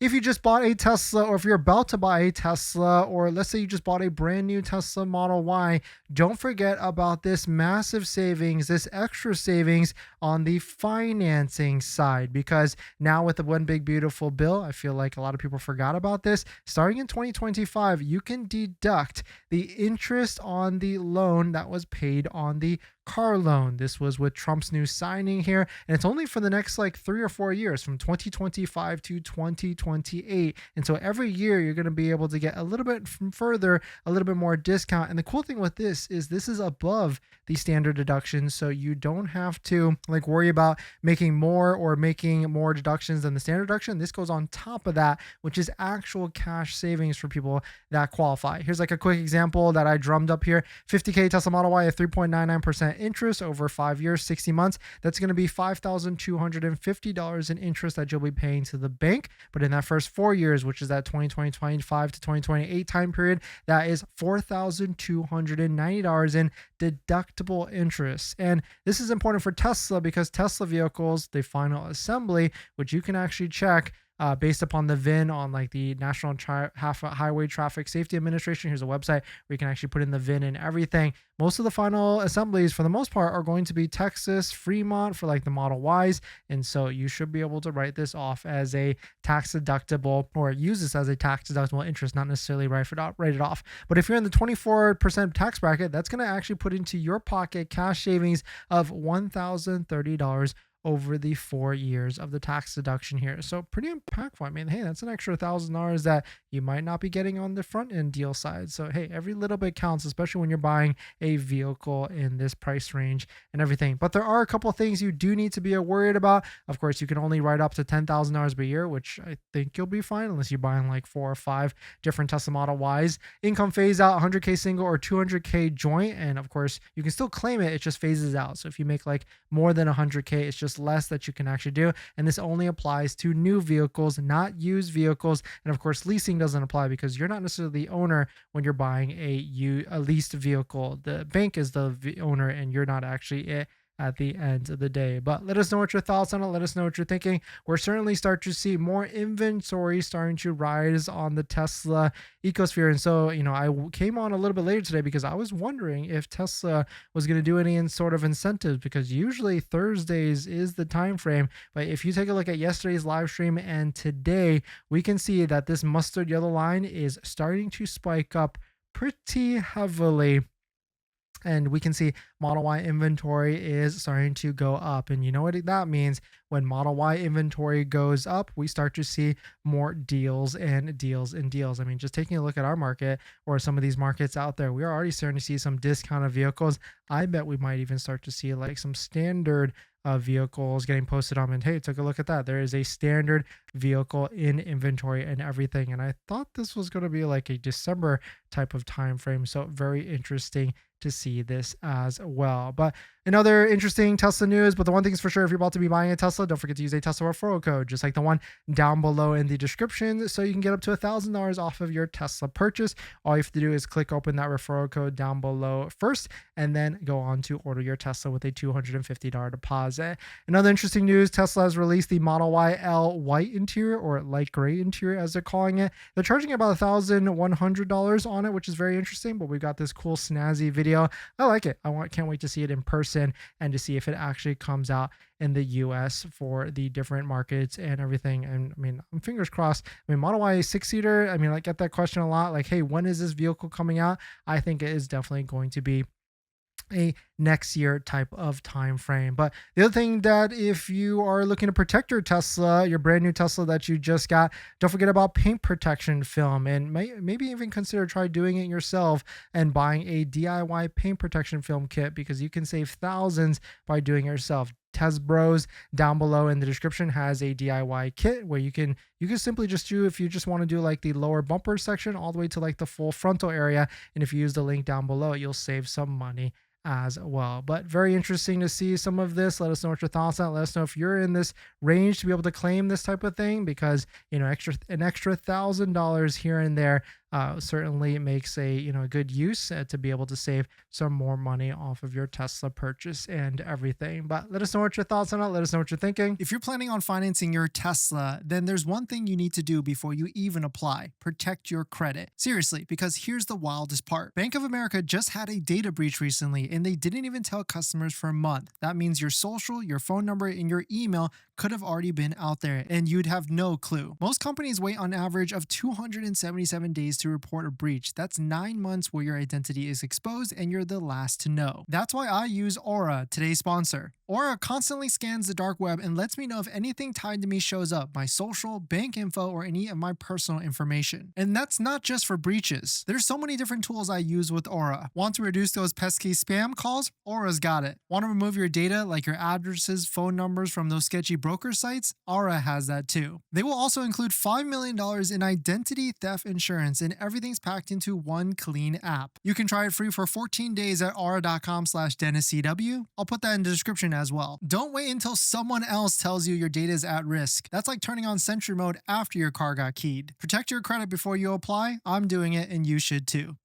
if you just bought a Tesla, or if you're about to buy a Tesla, or let's say you just bought a brand new Tesla Model Y, don't forget about this massive savings, this extra savings on the financing side, because now with the one big beautiful bill, I feel like a lot of people forgot about this. Starting in 2025, you can deduct the interest on the loan that was paid on the car loan. This was with Trump's new signing here, and it's only for the next like 3 or 4 years, from 2025 to 2028. And so every year you're going to be able to get a little bit from further, a little bit more discount. And the cool thing with this is above the standard deduction, so you don't have to like worry about making more or making more deductions than the standard deduction. This goes on top of that, which is actual cash savings for people that qualify. Here's like a quick example that I drummed up here. 50K Tesla Model Y at 3.99% interest over 5 years, 60 months. That's going to be $5,250 in interest that you'll be paying to the bank. But in that first 4 years, which is that 2025 to 2028 time period, that is $4,290 in deductible interest. And this is important for Tesla because Tesla vehicles, the final assembly, which you can actually check based upon the VIN on like the National Highway Traffic Safety Administration. Here's a website where you can actually put in the VIN and everything. Most of the final assemblies, for the most part, are going to be Texas, Fremont for like the Model Ys. And so you should be able to write this off as a tax deductible, or use this as a tax deductible interest, not necessarily write it off. But if you're in the 24% tax bracket, that's going to actually put into your pocket cash savings of $1,030 over the 4 years of the tax deduction here. So pretty impactful. I mean, hey, that's an extra $1,000 that you might not be getting on the front end deal side. So hey, every little bit counts, especially when you're buying a vehicle in this price range and everything. But there are a couple of things you do need to be worried about. Of course, you can only write up to $10,000 per year, which I think you'll be fine unless you're buying like 4 or 5 different Tesla Model Ys. Income phase out, 100K single or 200K joint. And of course, you can still claim it. It just phases out. So if you make like more than 100K, it's just less that you can actually do. And this only applies to new vehicles, not used vehicles. And of course, leasing doesn't apply because you're not necessarily the owner when you're buying a leased vehicle. The bank is the owner and you're not actually it at the end of the day. But let us know what your thoughts on it. Let us know what you're thinking. We're certainly starting to see more inventory starting to rise on the Tesla ecosphere. And so, I came on a little bit later today because I was wondering if Tesla was going to do any sort of incentives, because usually Thursdays is the time frame. But if you take a look at yesterday's live stream and today, we can see that this mustard yellow line is starting to spike up pretty heavily. And we can see Model Y inventory is starting to go up. And you know what that means? When Model Y inventory goes up, we start to see more deals and deals and deals. I mean, just taking a look at our market or some of these markets out there, we are already starting to see some discounted vehicles. I bet we might even start to see like some standard vehicles getting posted on. And hey, take a look at that. There is a standard vehicle in inventory and everything. And I thought this was going to be like a December type of time frame. So very interesting to see this as well. But another interesting Tesla news, but the one thing is for sure, if you're about to be buying a Tesla, don't forget to use a Tesla referral code, just like the one down below in the description, so you can get up to $1,000 off of your Tesla purchase. All you have to do is click open that referral code down below first, and then go on to order your Tesla with a $250 deposit. Another interesting news, Tesla has released the Model Y L white interior, or light gray interior as they're calling it. They're charging about $1,100 on it, which is very interesting, but we've got this cool snazzy video. I like it. Can't wait to see it in person and to see if it actually comes out in the US for the different markets and everything. And I mean, I'm fingers crossed. I mean, Model Y 6-seater, I mean, I get that question a lot, like, hey, when is this vehicle coming out? I think it is definitely going to be a next year type of time frame. But the other thing, that if you are looking to protect your Tesla, your brand new Tesla that you just got, don't forget about paint protection film, and maybe even consider try doing it yourself and buying a DIY paint protection film kit, because you can save thousands by doing it yourself. Tez Bros down below in the description has a DIY kit where you can simply just do, if you just want to do like the lower bumper section all the way to like the full frontal area, and if you use the link down below, you'll save some money as well. But very interesting to see some of this. Let us know what your thoughts on it. Let us know if you're in this range to be able to claim this type of thing, because an extra $1,000 here and there certainly makes a a good use to be able to save some more money off of your Tesla purchase and everything. But let us know what your thoughts on it. Let us know what you're thinking. If you're planning on financing your Tesla, then there's one thing you need to do before you even apply: protect your credit. Seriously, because here's the wildest part. Bank of America just had a data breach recently, and they didn't even tell customers for a month. That means your social, your phone number, and your email could have already been out there, and you'd have no clue. Most companies wait on average of 277 days to report a breach. That's 9 months where your identity is exposed and you're the last to know. That's why I use Aura, today's sponsor. Aura constantly scans the dark web and lets me know if anything tied to me shows up: my social, bank info, or any of my personal information. And that's not just for breaches. There's so many different tools I use with Aura. Want to reduce those pesky spam calls? Aura's got it. Want to remove your data like your addresses, phone numbers from those sketchy broker sites? Aura has that too. They will also include $5 million in identity theft insurance, and everything's packed into one clean app. You can try it free for 14 days at aura.com/DennisCW. I'll put that in the description as well. Don't wait until someone else tells you your data is at risk. That's like turning on Sentry mode after your car got keyed. Protect your credit before you apply. I'm doing it, and you should too.